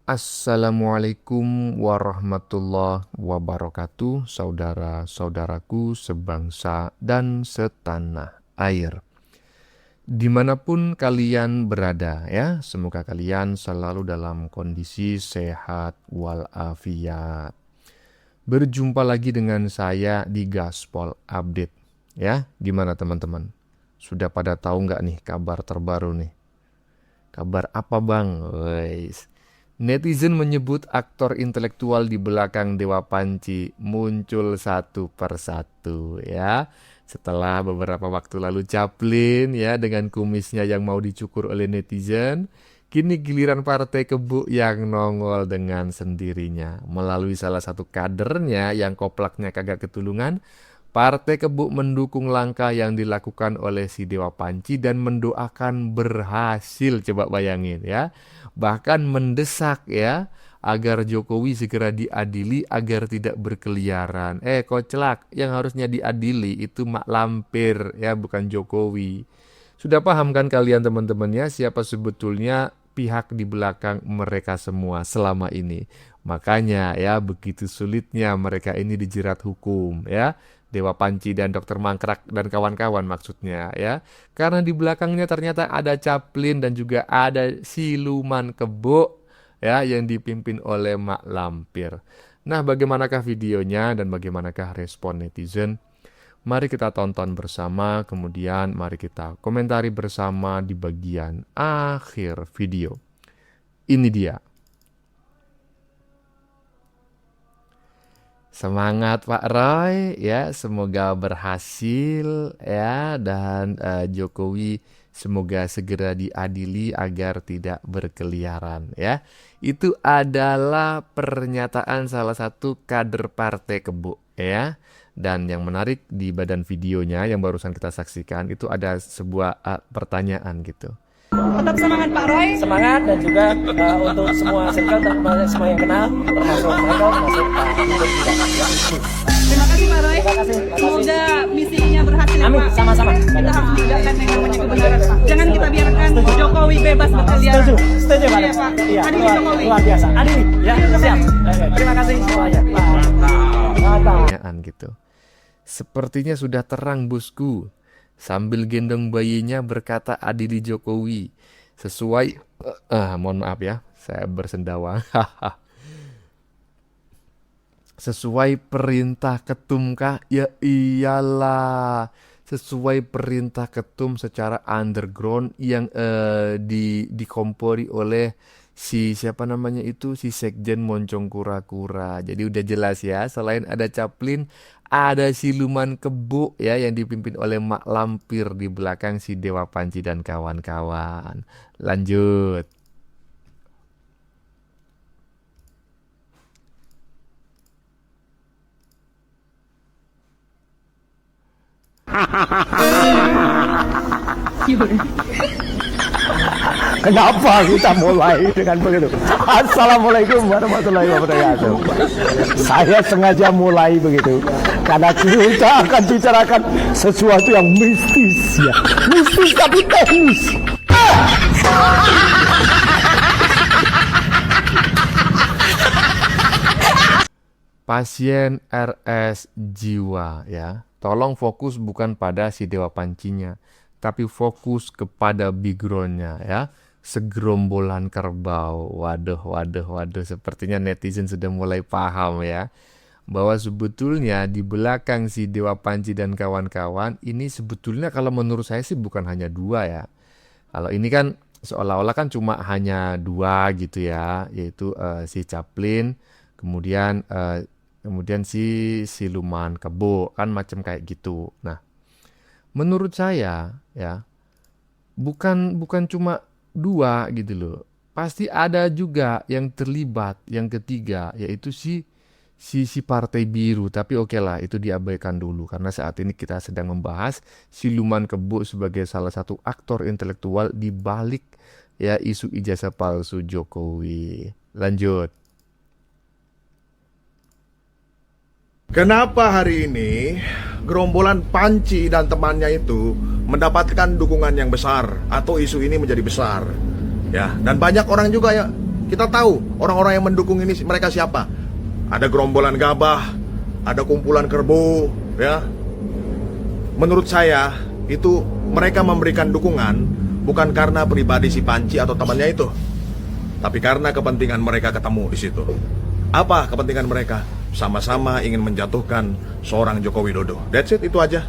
Assalamualaikum warahmatullahi wabarakatuh, saudara-saudaraku sebangsa dan setanah air. Dimanapun kalian berada ya, semoga kalian selalu dalam kondisi sehat walafiat. Berjumpa lagi dengan saya di Gaspol Update ya. Gimana teman-teman? Sudah pada tahu nggak nih kabar terbaru nih? Kabar apa bang? Weis. Netizen menyebut aktor intelektual di belakang Dewa Panci muncul satu persatu ya. Setelah beberapa waktu lalu Chaplin ya dengan kumisnya yang mau dicukur oleh netizen, kini giliran Partai Kebo yang nongol dengan sendirinya. Melalui salah satu kadernya yang koplaknya kagak ketulungan, Partai Kebo mendukung langkah yang dilakukan oleh si Dewa Panci dan mendoakan berhasil, coba bayangin ya. Bahkan mendesak ya agar Jokowi segera diadili agar tidak berkeliaran. Koclak, yang harusnya diadili itu Mak Lampir ya, bukan Jokowi. Sudah paham kan kalian teman-temannya siapa sebetulnya pihak di belakang mereka semua selama ini? Makanya ya begitu sulitnya mereka ini dijerat hukum ya. Dewa Panci dan Dr. Mangkrak dan kawan-kawan maksudnya ya. Karena di belakangnya ternyata ada Chaplin dan juga ada siluman kebo ya yang dipimpin oleh Mak Lampir. Nah, bagaimanakah videonya dan bagaimanakah respon netizen? Mari kita tonton bersama, kemudian mari kita komentari bersama di bagian akhir video. Ini dia. Semangat Pak Roy ya, semoga berhasil ya, dan Jokowi semoga segera diadili agar tidak berkeliaran ya. Itu adalah pernyataan salah satu kader Partai Kebo ya. Dan yang menarik di badan videonya yang barusan kita saksikan itu ada sebuah pertanyaan gitu. Tetap semangat Pak Roy. Semangat dan juga untuk semua circle dan semua yang kenal termasuk Michael termasuk Terima kasih Pak Roy. Terima kasih. Semoga misinya berhasil ya Amin, Pak. sama-sama. Kita harus menegakkan dengan kebenaran Pak. Jangan kita biarkan Jokowi bebas berkeliaran. Setuju Pak. Iya Pak. Iya, Adili Jokowi. luar biasa. Adili ya, siap. Oke, terima kasih semuanya. Pertanyaan gitu. Sepertinya sudah terang bosku. Sambil gendong bayinya berkata adili Jokowi. Sesuai, mohon maaf ya, saya bersendawa. Sesuai perintah ketum kah? Ya iyalah. Sesuai perintah ketum secara underground yang dikompori oleh si siapa namanya itu, si Sekjen Moncong Kura-Kura. Jadi udah jelas ya, selain ada Chaplin, ada siluman kebo ya yang dipimpin oleh Mak Lampir di belakang si Dewa Panci dan kawan-kawan. Lanjut. Kenapa kita mulai dengan begitu? Assalamualaikum warahmatullahi wabarakatuh. Saya sengaja mulai begitu karena kita akan bicarakan sesuatu yang mistis ya. Mistis tapi teknis. Pasien RS jiwa ya. Tolong fokus bukan pada si Dewa Pancinya, tapi fokus kepada backgroundnya ya. Segerombolan kerbau. Waduh. Sepertinya netizen sudah mulai paham ya. Bahwa sebetulnya di belakang si Dewa Panci dan kawan-kawan ini sebetulnya kalau menurut saya sih bukan hanya dua ya. Kalau ini kan seolah-olah kan cuma hanya dua gitu ya. Yaitu si Chaplin, kemudian si siluman kebo kan macam kayak gitu. Nah, menurut saya ya bukan cuma dua gitu loh. Pasti ada juga yang terlibat yang ketiga yaitu si Partai Biru. Tapi oke lah itu diabaikan dulu karena saat ini kita sedang membahas siluman kebo sebagai salah satu aktor intelektual di balik ya isu ijazah palsu Jokowi. Lanjut. Kenapa hari ini gerombolan Panci dan temannya itu mendapatkan dukungan yang besar atau isu ini menjadi besar? Ya, dan banyak orang juga ya Kita tahu orang-orang yang mendukung ini mereka siapa. Ada gerombolan gabah, ada kumpulan kerbau, ya. Menurut saya itu mereka memberikan dukungan bukan karena pribadi si Panci atau temannya itu, tapi karena kepentingan mereka ketemu di situ. Apa kepentingan mereka? Sama-sama ingin menjatuhkan seorang Joko Widodo. That's it, itu aja.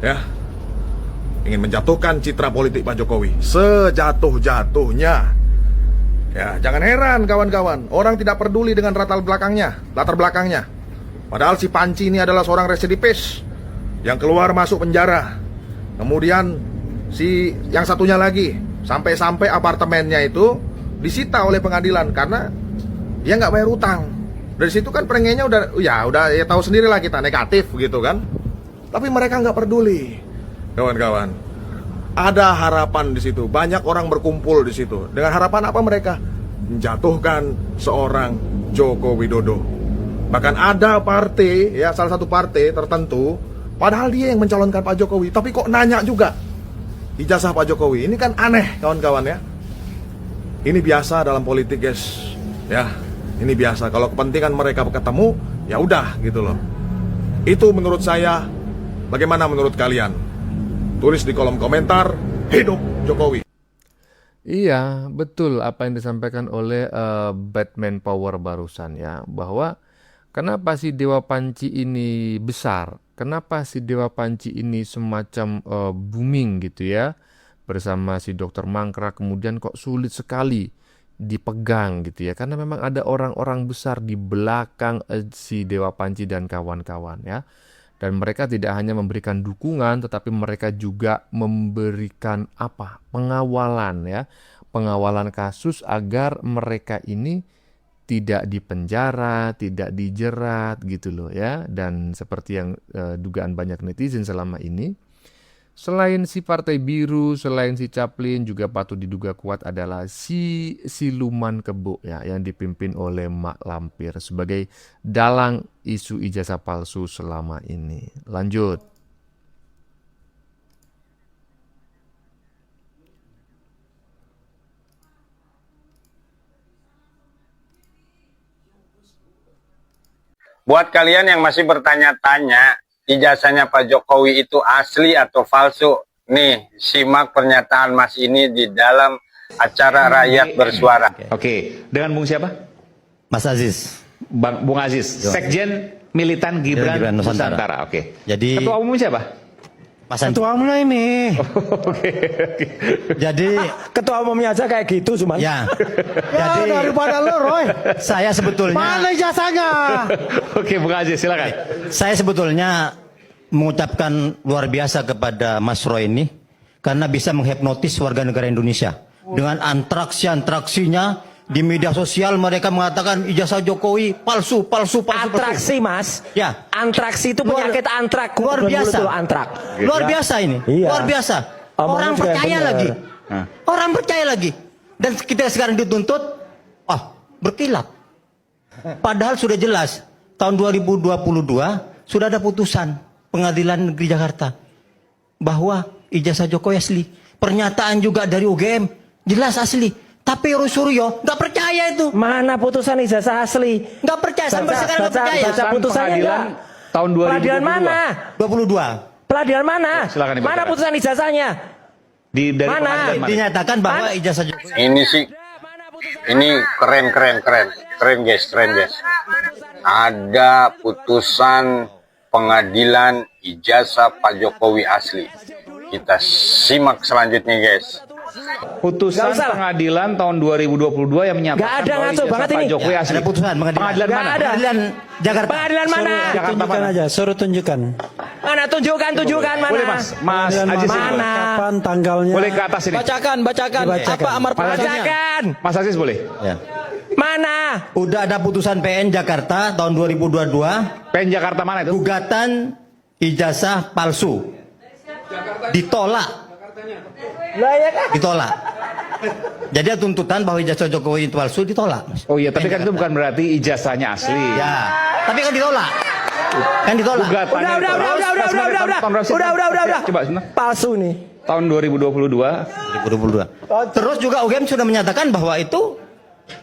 Ya. Ingin menjatuhkan citra politik Pak Jokowi sejatuh-jatuhnya. Ya, jangan heran kawan-kawan, orang tidak peduli dengan latar belakangnya. Padahal si Panci ini adalah seorang residivis yang keluar masuk penjara. Kemudian si yang satunya lagi sampai apartemennya itu disita oleh pengadilan karena dia nggak bayar utang. Dari situ kan pengennya udah ya tahu sendirilah kita negatif gitu kan. Tapi mereka nggak peduli, kawan-kawan. Ada harapan di situ, banyak orang berkumpul di situ. Dengan harapan apa mereka? Menjatuhkan seorang Joko Widodo. Bahkan ada partai, ya salah satu partai tertentu, padahal dia yang mencalonkan Pak Jokowi, tapi kok nanya juga ijazah Pak Jokowi. Ini kan aneh, kawan-kawan ya. Ini biasa dalam politik, guys. Ya, ini biasa. Kalau kepentingan mereka ketemu, ya udah gitu loh. Itu menurut saya. Bagaimana menurut kalian? Tulis di kolom komentar. Hidup Jokowi. Iya, betul apa yang disampaikan oleh Batman Power barusan ya, bahwa kenapa si Dewa Panci ini besar? Kenapa si Dewa Panci ini semacam booming gitu ya, bersama si Dokter Mangkrak, kemudian kok sulit sekali dipegang gitu ya, karena memang ada orang-orang besar di belakang si Dewa Panci dan kawan-kawan ya. Dan mereka tidak hanya memberikan dukungan, tetapi mereka juga memberikan pengawalan ya, pengawalan kasus agar mereka ini tidak dipenjara, tidak dijerat gitu loh ya. Dan seperti yang dugaan banyak netizen selama ini, selain si Partai Biru, selain si Caplin, juga patut diduga kuat adalah si Siluman Kebo ya, yang dipimpin oleh Mak Lampir sebagai dalang isu ijazah palsu selama ini. Lanjut. Buat kalian yang masih bertanya-tanya, ijazahnya Pak Jokowi itu asli atau palsu? Nih, simak pernyataan Mas ini di dalam acara Rakyat Bersuara. Oke, dengan Bung siapa? Mas Aziz. Bung Aziz, Sekjen Militan Gibran Nusantara. Oke. Jadi Ketua Umum siapa? Mas Andi. Ketua umumnya ini. Oke. Jadi Ketua umumnya aja kayak gitu cuma. ya. Ya, Jadi daripada lo, Roy. saya sebetulnya Mana ijazahnya? Oke, Bung Aziz silakan. saya sebetulnya mengucapkan luar biasa kepada Mas Roy ini karena bisa menghipnotis warga negara Indonesia dengan antraksinya di media sosial. Mereka mengatakan ijazah Jokowi palsu. Antraksi, Mas. Ya. Antraksi itu penyakit antrak. Luar biasa. Antrak. Luar biasa ini. Iya. Luar biasa. Orang juga percaya benar. lagi. Orang percaya lagi. Dan kita sekarang dituntut berkilat. Padahal sudah jelas tahun 2022 sudah ada putusan Pengadilan Negeri Jakarta bahwa ijazah Jokowi asli. Pernyataan juga dari UGM jelas asli. Tapi Suryo nggak percaya itu. Mana putusan ijazah asli? Nggak percaya sampai sekarang nggak percaya. Baca putusannya Pengadilan enggak? tahun 2022. Peradilan mana? 22. Peradilan mana? Silakan Ibu Mana Tera. putusan ijazahnya? Dari Mana? pengadilan mana? Dinyatakan bahwa ijazah Jokowi Ini sih, ini keren guys. Ada putusan pengadilan ijazah Pak Jokowi asli. Kita simak selanjutnya, guys. Putusan Nggak usah. pengadilan tahun 2022 yang menyatakan Nggak ada, bahwa ngaco ijazah banget Pak ini. Jokowi Ya, asli. ada putusan Pengadilan Nggak mana? ada. Pengadilan Jakarta. Pengadilan mana? Jakarta mana? aja, suruh tunjukkan. Mana tunjukkan mana? Boleh Mas Aziz ini boleh. Mana? Kapan tanggalnya? Boleh ke atas ini. Bacakan. Apa amar putusannya? Bacakan. Mas Aziz boleh. Ya. Mana? Udah ada putusan PN Jakarta tahun 2022, PN Jakarta mana itu? gugatan ijazah palsu. Ditolak. Lah ya kan? Ditolak. Jadi ada tuntutan bahwa ijazah Jokowi itu palsu ditolak. Oh iya, tapi kan itu bukan berarti ijazahnya asli. Ya, tapi kan ditolak. Kan ditolak. Gugatannya Udah. Tahun berapa sih? Udah. Coba sebentar. Palsu nih. Tahun 2022. 2022. Terus juga UGM sudah menyatakan bahwa itu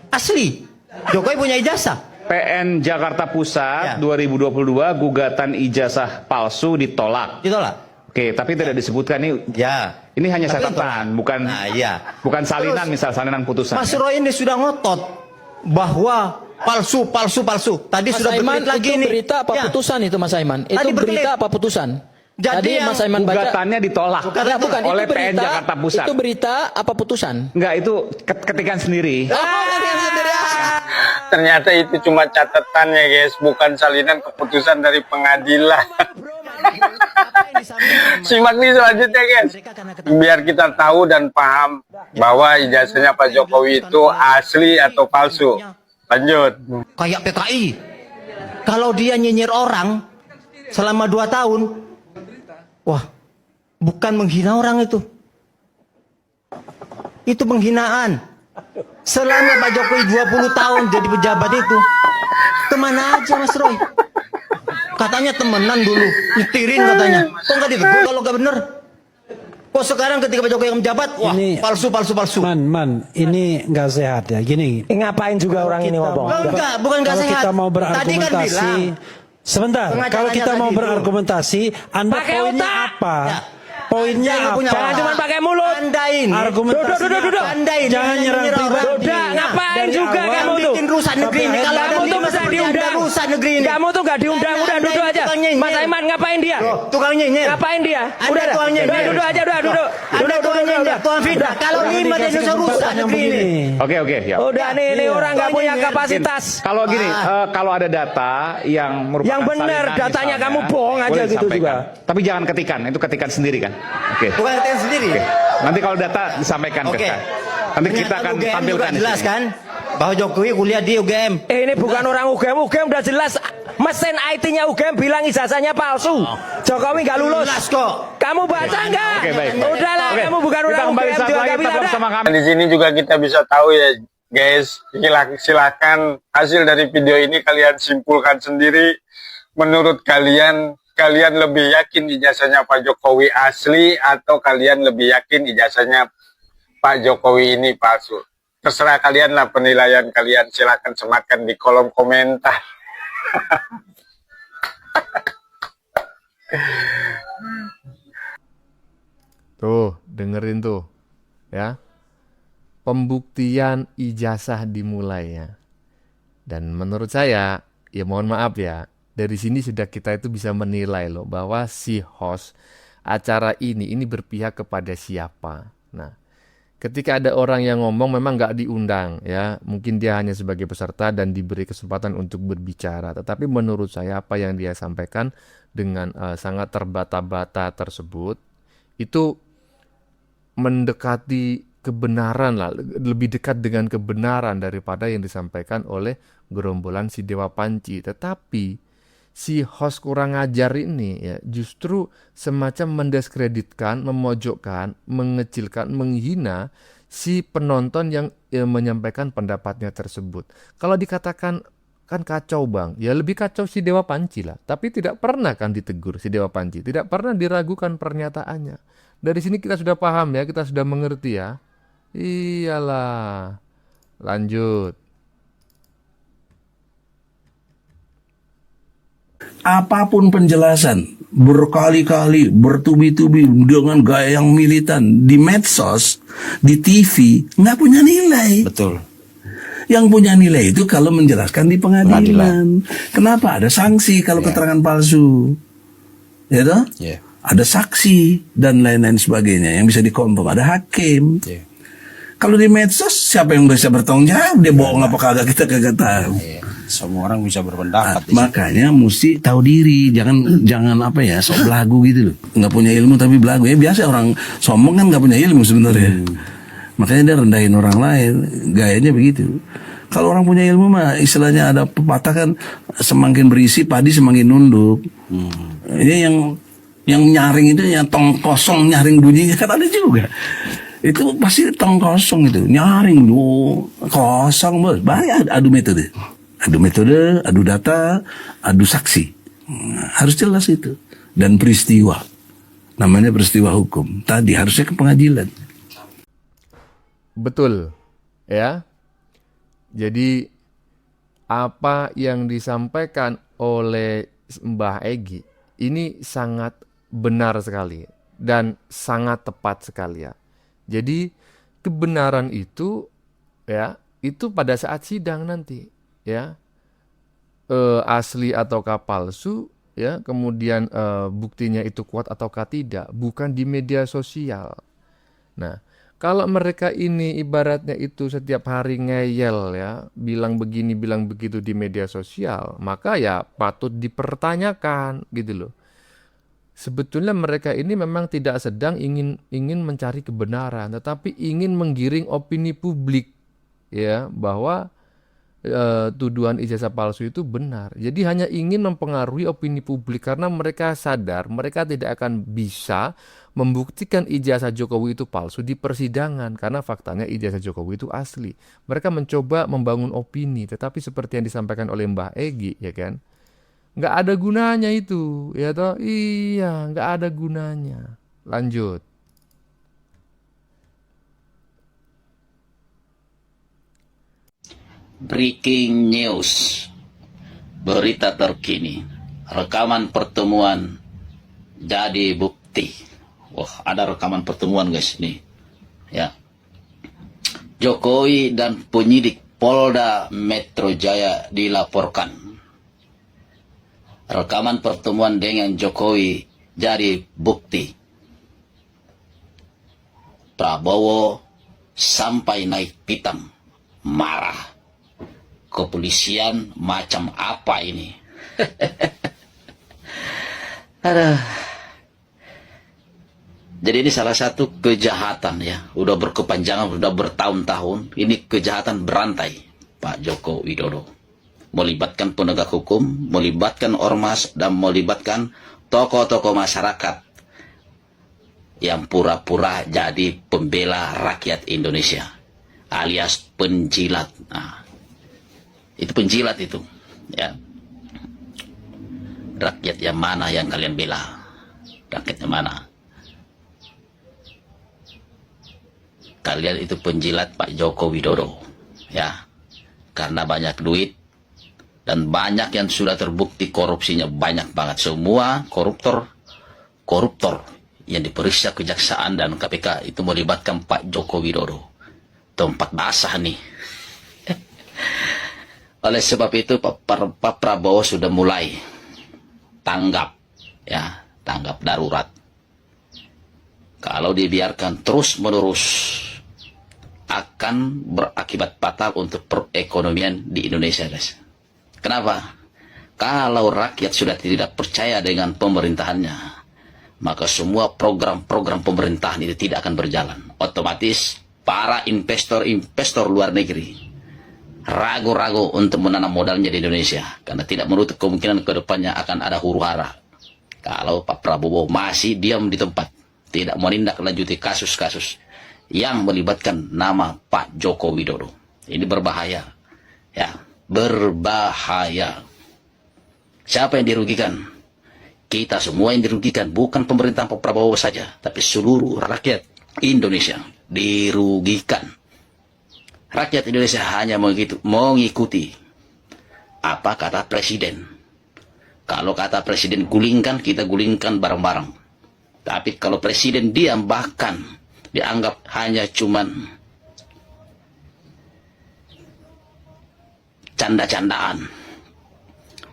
Asli. Jokowi punya ijazah. PN Jakarta Pusat 2022 gugatan ijazah palsu ditolak. Oke, tapi tidak disebutkan ini. Ya. Ini hanya Tapi catatan, bukan bukan salinan. Terus, misal salinan putusan. Mas Roy ini sudah ngotot bahwa palsu. Tadi Mas sudah Aiman, berbelit lagi itu nih. berita apa putusan itu Mas Aiman? Itu Tadi berbelit. berita apa putusan? Jadi Tadi yang Mas Aiman baca. Gugatannya ditolak Bukan, oleh itu PN berita, Jakarta Pusat. Itu berita apa putusan? Enggak, itu ketikan sendiri. Ternyata itu cuma catatannya guys, bukan salinan keputusan dari pengadilan. Simak nih selanjutnya guys, biar kita tahu dan paham bahwa ijazahnya Pak Jokowi itu asli atau palsu. Lanjut. Kayak PKI. Kalau dia nyinyir orang selama 2 tahun, wah, bukan menghina orang itu. Itu penghinaan. Selama Pak Jokowi 20 tahun jadi pejabat itu, kemana aja Mas Roy? Katanya temenan dulu, nyetirin katanya. Kok nggak ditegur kalau nggak bener? Kok sekarang ketika Pak Jokowi yang menjabat, wah, palsu. Man, ini nggak sehat ya. Gini. Ngapain juga orang ini ngomong? Enggak, bukan nggak Kalau sehat. kita mau Tadi kan berargumentasi, bilang, sebentar. pengacaranya Kalau kita tadi mau itu. berargumentasi, Anda Pakai poinnya otak. apa? Ya. Poinnya Jangan apa? punya Jangan cuma pakai mulut. Anda ini. Argumentasinya Duduk. apa? Anda ini Jangan nyerang pribadi. Udah, ngapain Dari juga awal kamu tuh? bikin rusak negeri ini. Kalau ada Kamu tuh lima bisa seperti diundang. Anda rusak negeri ini. Kamu tuh gak diundang, Anda udah ini duduk aja. tukang nyinyir. Mas Aiman ngapain dia? Tukang nyinyir. Ngapain dia? Anda Udah tukang nyinyir. duduk aja, duduk. Anda tukang nyinyir. Tuan Fitnah. Kalau lima di Indonesia rusak negeri ini. Oke, ya. Udah nih orang gak punya kapasitas. Kalau gini, kalau ada data yang merupakan Yang benar, salinan datanya misalnya, kamu bohong aja boleh gitu disampaikan. juga. Tapi jangan ketikan, itu ketikan sendiri kan. Oke. Bukan kalian sendiri. Nanti kalau data disampaikan ke Oke. saya. Nanti kita akan UGM tampilkan juga di jelas sini. kan bahwa Jokowi kuliah di UGM. Ini bukan orang UGM udah jelas. Mesin IT-nya UGM bilang ijazahnya palsu. Jokowi gak lulus. Jelas kok. Kamu baca nggak? Oke, baik. Udahlah, Oke, kamu bukan kita orang kembali UGM saat juga lagi gak tetap bilang. bersama kami. Di sini juga kita bisa tahu ya guys, silakan hasil dari video ini kalian simpulkan sendiri. Menurut kalian lebih yakin ijazahnya Pak Jokowi asli atau kalian lebih yakin ijazahnya Pak Jokowi ini palsu? Terserah kalian lah penilaian kalian, silakan sematkan di kolom komentar. Tuh, dengerin tuh. Ya. Pembuktian ijazah dimulai ya. Dan menurut saya, ya mohon maaf ya, dari sini sudah kita itu bisa menilai loh bahwa si host acara ini berpihak kepada siapa. Nah, ketika ada orang yang ngomong memang nggak diundang ya, mungkin dia hanya sebagai peserta dan diberi kesempatan untuk berbicara. Tetapi menurut saya apa yang dia sampaikan dengan sangat terbata-bata tersebut itu mendekati kebenaran lah, lebih dekat dengan kebenaran daripada yang disampaikan oleh gerombolan si Dewa Panci. Tetapi si host kurang ajar ini ya justru semacam mendiskreditkan, memojokkan, mengecilkan, menghina si penonton yang menyampaikan pendapatnya tersebut. Kalau dikatakan kan kacau bang, ya lebih kacau si Dewa Panci lah. Tapi tidak pernah kan ditegur si Dewa Panci, tidak pernah diragukan pernyataannya. Dari sini kita sudah paham ya, kita sudah mengerti ya. Iyalah, lanjut. Apapun penjelasan berkali-kali bertubi-tubi dengan gaya yang militan di medsos, di TV nggak punya nilai. Betul. Yang punya nilai itu kalau menjelaskan di pengadilan. Kenapa ada sanksi kalau keterangan palsu? Ya toh? Ada saksi dan lain-lain sebagainya yang bisa dikonfirm. Ada hakim. Kalau di medsos siapa yang bisa bertanggung jawab? Dia bohong apa kagak, kita kagak tahu. Semua orang bisa berpendapat. Makanya mesti tahu diri, jangan apa ya, sok belagu gitu loh. Nggak punya ilmu tapi belagu. Ya biasa orang sombong kan nggak punya ilmu sebenarnya. Makanya dia rendahin orang lain, gayanya begitu. Kalau orang punya ilmu mah istilahnya ada pepatah kan, semakin berisi padi semakin nunduk. Ini yang nyaring itu yang tong kosong nyaring bunyinya kan ada juga. Itu pasti tong kosong itu, nyaring kosong bos. Banyak adu metode. Adu data, adu saksi. Harus jelas itu. Dan peristiwa. Namanya peristiwa hukum. Tadi harusnya ke pengadilan. Betul. Ya. Jadi apa yang disampaikan oleh Mbah Egy ini sangat benar sekali dan sangat tepat sekali ya. Jadi kebenaran itu ya, itu pada saat sidang nanti ya, asli ataukah palsu ya, kemudian buktinya itu kuat ataukah tidak, bukan di media sosial. Nah, kalau mereka ini ibaratnya itu setiap hari ngeyel ya, bilang begini, bilang begitu di media sosial, maka ya patut dipertanyakan gitu loh. Sebetulnya mereka ini memang tidak sedang ingin mencari kebenaran, tetapi ingin menggiring opini publik ya, bahwa tuduhan ijazah palsu itu benar. Jadi hanya ingin mempengaruhi opini publik karena mereka sadar mereka tidak akan bisa membuktikan ijazah Jokowi itu palsu di persidangan karena faktanya ijazah Jokowi itu asli. Mereka mencoba membangun opini, tetapi seperti yang disampaikan oleh Mbah Egy ya kan, nggak ada gunanya itu ya toh. Iya, nggak ada gunanya. Lanjut. Breaking news, berita terkini, rekaman pertemuan jadi bukti. Wah, ada rekaman pertemuan guys nih, ya. Jokowi dan penyidik Polda Metro Jaya dilaporkan. Rekaman pertemuan dengan Jokowi jadi bukti. Prabowo sampai naik pitam, marah. Kepolisian macam apa ini? Aduh. Jadi ini salah satu kejahatan ya, udah berkepanjangan, udah bertahun-tahun. Ini kejahatan berantai Pak Joko Widodo. Melibatkan penegak hukum, melibatkan ormas, dan melibatkan tokoh-tokoh masyarakat yang pura-pura jadi pembela rakyat Indonesia, alias penjilat. Nah, itu penjilat itu, ya. Rakyat yang mana yang kalian bela? Rakyat yang mana? Kalian itu penjilat Pak Joko Widodo, ya. Karena banyak duit dan banyak yang sudah terbukti korupsinya banyak banget. Semua koruptor yang diperiksa kejaksaan dan KPK itu melibatkan Pak Joko Widodo. Tempat basah nih. Oleh sebab itu Pak Prabowo sudah mulai tanggap darurat. Kalau dibiarkan terus-menerus akan berakibat fatal untuk perekonomian di Indonesia, guys. Kenapa? Kalau rakyat sudah tidak percaya dengan pemerintahannya, maka semua program-program pemerintahan itu tidak akan berjalan. Otomatis para investor luar negeri ragu-ragu untuk menanam modalnya di Indonesia karena tidak menutup kemungkinan ke depannya akan ada huru-hara kalau Pak Prabowo masih diam di tempat, tidak menindaklanjuti kasus-kasus yang melibatkan nama Pak Joko Widodo. Ini berbahaya, ya, berbahaya. Siapa yang dirugikan? Kita semua yang dirugikan, bukan pemerintahan Pak Prabowo saja, tapi seluruh rakyat Indonesia dirugikan. Rakyat Indonesia hanya mengikuti apa kata presiden. Kalau kata presiden gulingkan, kita gulingkan bareng-bareng. Tapi kalau presiden diam, bahkan dianggap hanya cuman canda-candaan,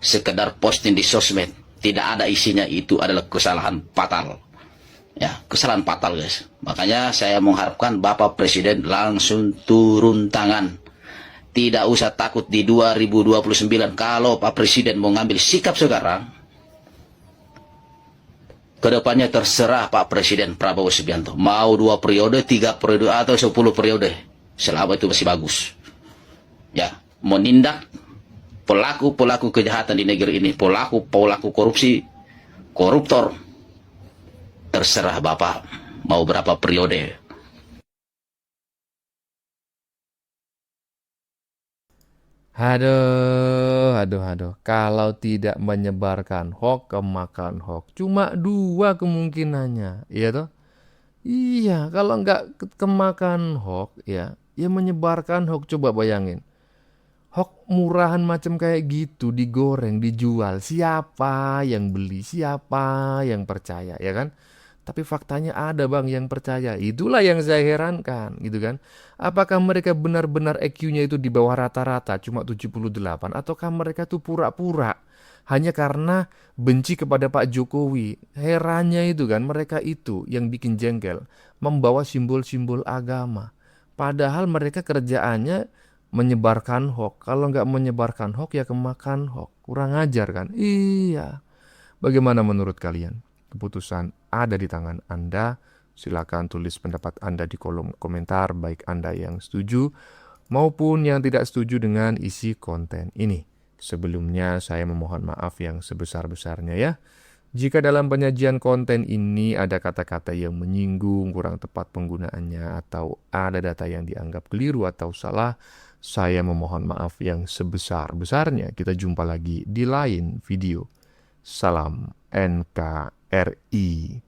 sekedar posting di sosmed, tidak ada isinya, itu adalah kesalahan fatal. Ya, kesalahan fatal, guys. Makanya saya mengharapkan Bapak Presiden langsung turun tangan. Tidak usah takut di 2029. Kalau Pak Presiden mau ngambil sikap sekarang, kedepannya terserah Pak Presiden Prabowo Subianto. Mau 2 periode, 3 periode, atau 10 periode. Selama itu masih bagus. Ya, menindak pelaku-pelaku kejahatan di negeri ini, pelaku korupsi, koruptor. Terserah Bapak mau berapa periode. Aduh. Kalau tidak menyebarkan hoax, kemakan hoax. Cuma 2 kemungkinannya, iya toh? Iya, kalau nggak kemakan hoax, ya menyebarkan hoax. Coba bayangin. Hoax murahan macam kayak gitu digoreng, dijual. Siapa yang beli? Siapa yang percaya, ya kan? Tapi faktanya ada bang yang percaya. Itulah yang saya herankan, gitu kan? Apakah mereka benar-benar EQ-nya itu di bawah rata-rata, cuma 78, ataukah mereka tuh pura-pura hanya karena benci kepada Pak Jokowi? Herannya itu kan, mereka itu yang bikin jengkel, membawa simbol-simbol agama. Padahal mereka kerjaannya menyebarkan hoax. Kalau nggak menyebarkan hoax ya kemakan hoax. Kurang ajar kan? Iya. Bagaimana menurut kalian? Keputusan ada di tangan Anda. Silakan tulis pendapat Anda di kolom komentar, baik Anda yang setuju maupun yang tidak setuju dengan isi konten ini. Sebelumnya saya memohon maaf yang sebesar-besarnya ya. Jika dalam penyajian konten ini ada kata-kata yang menyinggung, kurang tepat penggunaannya, atau ada data yang dianggap keliru atau salah, saya memohon maaf yang sebesar-besarnya. Kita jumpa lagi di lain video. Salam NKRI.